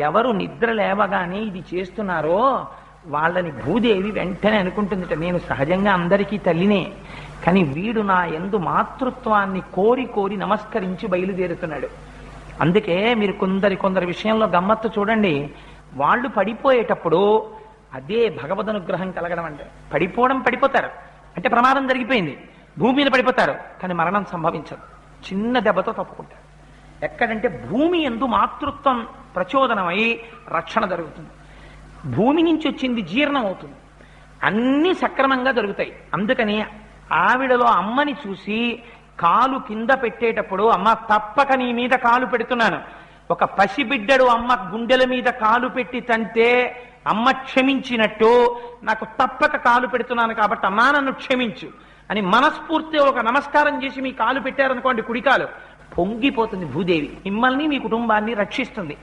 ఎవరు నిద్ర లేవగానే ఇది చేస్తున్నారో వాళ్ళని భూదేవి వెంటనే అనుకుంటుందిట, నేను సహజంగా అందరికీ తల్లినే, కానీ వీడు నా యందు మాతృత్వాన్ని కోరి కోరి నమస్కరించి బయలుదేరుతున్నాడు. అందుకే మీరు కొందరి విషయంలో గమ్మత్తు చూడండి. వాళ్ళు పడిపోయేటప్పుడు అదే భగవద్ అనుగ్రహం కలగడం అంటే, పడిపోతారు అంటే ప్రమాదం జరిగిపోయింది, భూమి మీద పడిపోతారు, కానీ మరణం సంభవించదు, చిన్న దెబ్బతో తప్పుకుంటారు. ఎక్కడంటే భూమి యందు మాతృత్వం ప్రచోదనమై రక్షణ జరుగుతుంది, భూమి నుంచి వచ్చింది జీర్ణం అవుతుంది, అన్నీ సక్రమంగా జరుగుతాయి. అందుకని ఆవిడలో అమ్మని చూసి కాలు కింద పెట్టేటప్పుడు, అమ్మ తప్పక నీ మీద కాలు పెడుతున్నాను, ఒక పసిబిడ్డడు అమ్మ గుండెల మీద కాలు పెట్టి తంటే అమ్మ క్షమించినట్టు నాకు తప్పక కాలు పెడుతున్నాను కాబట్టి అమ్మా నన్ను క్షమించు అని మనస్ఫూర్తిగా ఒక నమస్కారం చేసి మీ కాలు పెట్టారనుకోండి, కుడికాలు పొంగిపోతుంది భూదేవి, మిమ్మల్ని మీ కుటుంబాన్ని రక్షిస్తుంది.